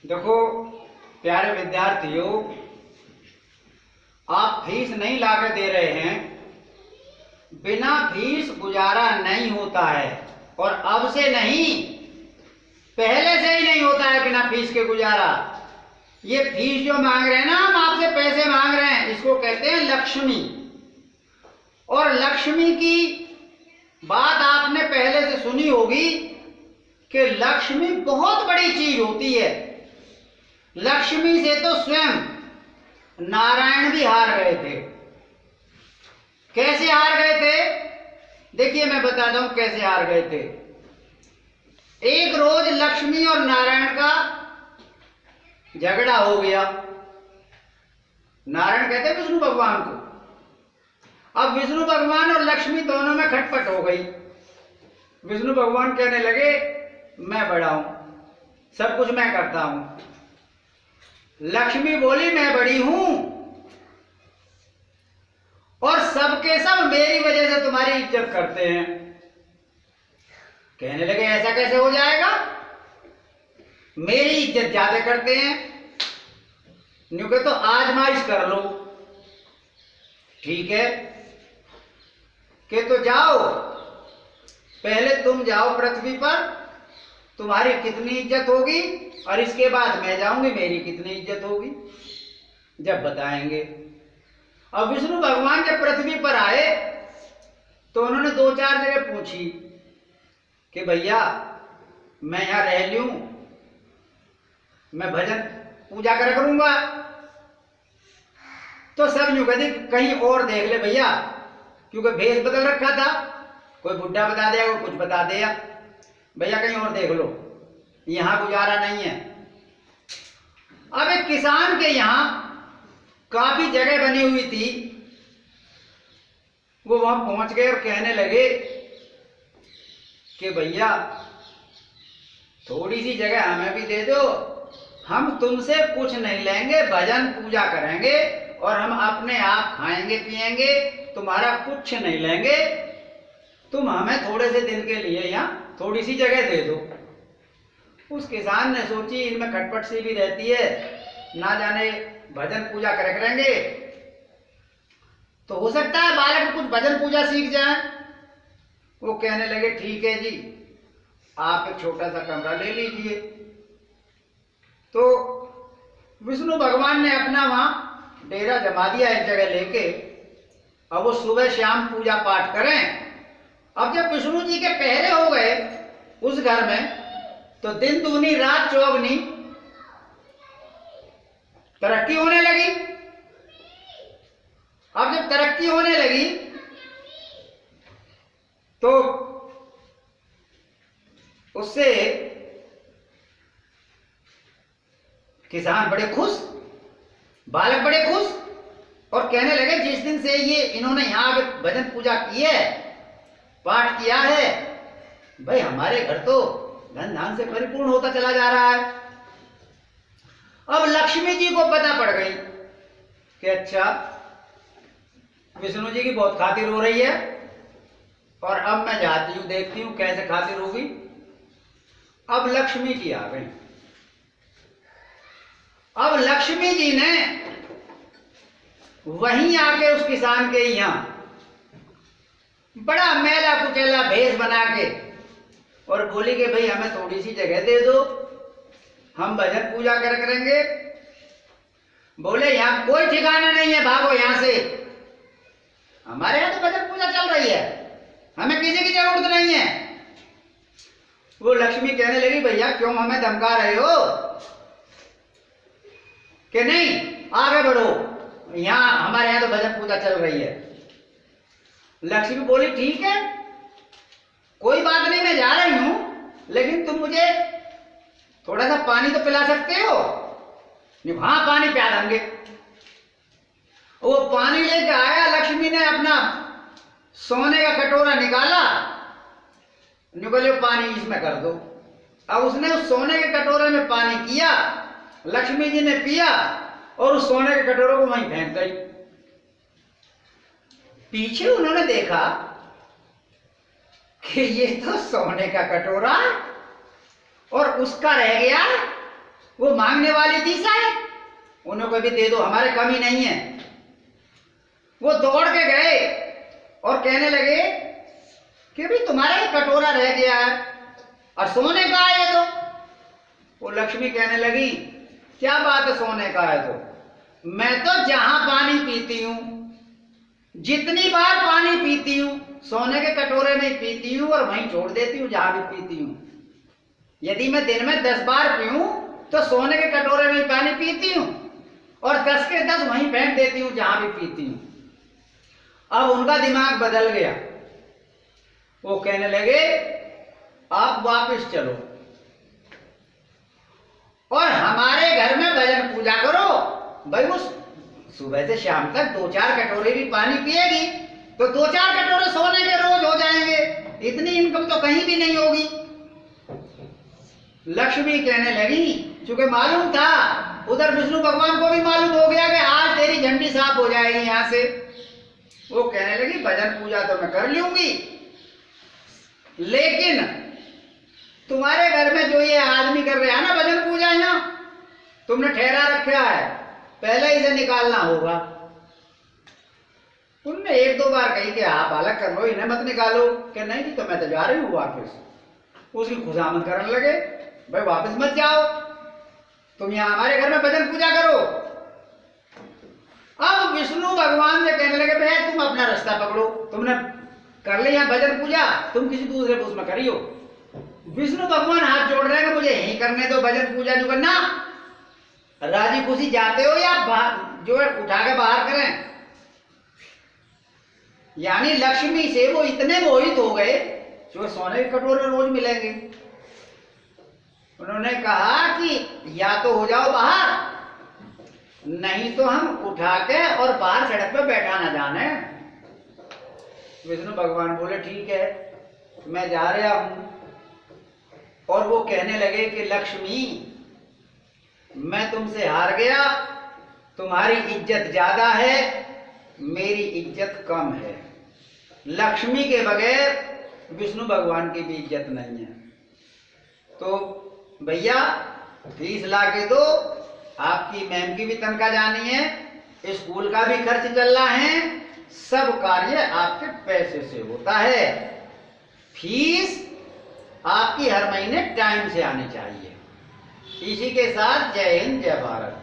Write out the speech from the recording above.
देखो प्यारे विद्यार्थियों, आप फीस नहीं लाके दे रहे हैं। बिना फीस गुजारा नहीं होता है, और अब से नहीं, पहले से ही नहीं होता है बिना फीस के गुजारा। ये फीस जो मांग रहे हैं ना, हम आपसे पैसे मांग रहे हैं, इसको कहते हैं लक्ष्मी। और लक्ष्मी की बात आपने पहले से सुनी होगी कि लक्ष्मी बहुत बड़ी चीज होती है। लक्ष्मी से तो स्वयं नारायण भी हार गए थे। कैसे हार गए थे? देखिए मैं बताता हूं कैसे हार गए थे। एक रोज लक्ष्मी और नारायण का झगड़ा हो गया। नारायण कहते विष्णु भगवान को। अब विष्णु भगवान और लक्ष्मी दोनों में खटपट हो गई। विष्णु भगवान कहने लगे मैं बड़ा हूं, सब कुछ मैं करता हूं। लक्ष्मी बोली मैं बड़ी हूं और सबके सब मेरी वजह से तुम्हारी इज्जत करते हैं। कहने लगे ऐसा कैसे हो जाएगा, मेरी इज्जत ज्यादा करते हैं। न्यू के तो आजमाइश कर लो। ठीक है कि तो जाओ, पहले तुम जाओ पृथ्वी पर, तुम्हारी कितनी इज्जत होगी, और इसके बाद मैं जाऊंगी, मेरी कितनी इज्जत होगी, जब बताएंगे। अब विष्णु भगवान जब पृथ्वी पर आए तो उन्होंने दो चार जगह पूछी कि भैया मैं यहां रह लूं, मैं भजन पूजा कर करूंगा। तो सब यूं कहते कहीं और देख ले भैया, क्योंकि भेष बदल रखा था। कोई बुढ़ा बता दिया, कोई कुछ बता दिया, भैया कहीं और देख लो, यहां गुजारा नहीं है। अब एक किसान के यहां काफी जगह बनी हुई थी। वो वहां पहुंच गए और कहने लगे कि भैया थोड़ी सी जगह हमें भी दे दो, हम तुमसे कुछ नहीं लेंगे, भजन पूजा करेंगे और हम अपने आप खाएंगे पिएंगे, तुम्हारा कुछ नहीं लेंगे, तुम हमें थोड़े से दिन के लिए यहाँ थोड़ी सी जगह दे दो। उस किसान ने सोची इनमें खटपट सी भी रहती है, ना जाने भजन पूजा करेंगे तो हो सकता है बालक कुछ भजन पूजा सीख जाए। वो कहने लगे ठीक है जी, आप एक छोटा सा कमरा ले लीजिए। तो विष्णु भगवान ने अपना वहां डेरा जमा दिया एक जगह लेके। अब वो सुबह शाम पूजा पाठ करें। अब जब विष्णु जी के पहरे हो गए उस घर में, तो दिन दूनी रात चौगनी तरक्की होने लगी। अब जब तरक्की होने लगी तो उससे किसान बड़े खुश, बालक बड़े खुश, और कहने लगे जिस दिन से ये इन्होंने यहां भजन पूजा की है, पाठ किया है, भाई हमारे घर तो धन धान से परिपूर्ण होता चला जा रहा है। अब लक्ष्मी जी को पता पड़ गई कि अच्छा विष्णु जी की बहुत खातिर हो रही है, और अब मैं जाती हूं देखती हूं कैसे खातिर होगी। अब लक्ष्मी जी आ गई। अब लक्ष्मी जी ने वहीं आके उस किसान के यहां बड़ा मैला कुचैला भेष बना के और बोली कि भाई हमें थोड़ी सी जगह दे दो, हम भजन पूजा करेंगे। बोले यहां कोई ठिकाना नहीं है, भागो यहां से, हमारे यहां तो भजन पूजा चल रही है, हमें किसी की जरूरत नहीं है। वो लक्ष्मी कहने लगी भैया क्यों हमें धमका रहे हो कि नहीं आगे बढ़ो, यहां हमारे यहां तो भजन पूजा चल रही है। लक्ष्मी बोली ठीक है कोई बात नहीं, मैं जा रही हूं, लेकिन तुम मुझे थोड़ा सा पानी तो पिला सकते हो। हाँ पानी पिला देंगे। वो पानी लेके आया, लक्ष्मी ने अपना सोने का कटोरा निकाला, निकले पानी इसमें कर दो। अब उसने उस सोने के कटोरे में पानी किया, लक्ष्मी जी ने पिया और उस सोने के कटोरे को वहीं फेंक गई। पीछे उन्होंने देखा कि ये तो सोने का कटोरा और उसका रह गया वो मांगने वाली थी शायद, उन्होंने कभी दे दो, हमारे कमी नहीं है। वो दौड़ के गए और कहने लगे कि भाई तुम्हारा ही कटोरा रह गया है और सोने का है ये तो। वो लक्ष्मी कहने लगी क्या बात है सोने का है तो, मैं तो जहां पानी पीती हूं, जितनी बार पानी पीती हूं, सोने के कटोरे में पीती हूं और वहीं छोड़ देती हूं जहां भी पीती हूं। यदि मैं दिन में 10 बार पीऊं तो सोने के कटोरे में पानी पीती हूं और 10 के 10 वहीं फेंक देती हूं जहां भी पीती हूं। अब उनका दिमाग बदल गया, वो कहने लगे आप वापस चलो और हमारे घर में भजन पूजा करो। भाई वो सुबह से शाम तक 2-4 कटोरे भी पानी पिएगी तो 2-4 कटोरे सोने के रोज हो जाएंगे, इतनी इनकम तो कहीं भी नहीं होगी। लक्ष्मी कहने लगी, चूंकि मालूम था, उधर विष्णु भगवान को भी मालूम हो गया कि आज तेरी झंडी साफ हो जाएगी यहां से। वो कहने लगी भजन पूजा तो मैं कर लूंगी, लेकिन तुम्हारे घर में जो ये आदमी कर रहे हैं ना भजन पूजा, यहां तुमने ठहरा रखा है, पहले इसे निकालना होगा। तुमने 1-2 बार कही कि आप अलग कर लो, इन्हें मत निकालो। कि नहीं जी, तो मैं तो जा रही हूँ वापस। उसकी खुशामद करने लगे, भाई वापस मत जाओ, तुम यहाँ हमारे घर में भजन पूजा करो। अब विष्णु भगवान से कहने लगे भाई तुम अपना रास्ता पकड़ो, तुमने कर लिया भजन पूजा, तुम किसी दूसरे को उसमें करियो। विष्णु भगवान हाथ जोड़ रहे हैं, मुझे यही करने दो भजन पूजा जो करना, राजी खुशी जाते हो या जो है उठा के बाहर करें। यानी लक्ष्मी से वो इतने मोहित हो गए जो सोने के कटोरे रोज मिलेंगे। उन्होंने कहा कि या तो हो जाओ बाहर, नहीं तो हम उठा के और बाहर सड़क पे बैठा ना जाने। विष्णु भगवान बोले ठीक है मैं जा रहा हूं। और वो कहने लगे कि लक्ष्मी मैं तुमसे हार गया, तुम्हारी इज्जत ज्यादा है, मेरी इज्जत कम है। लक्ष्मी के बगैर विष्णु भगवान की भी इज्जत नहीं है। तो भैया फीस ला के दो, आपकी मैम की भी तनख्वाह जानी है, स्कूल का भी खर्च चल रहा है, सब कार्य आपके पैसे से होता है। फीस आपकी हर महीने टाइम से आनी चाहिए। इसी के साथ जय हिंद जय भारत।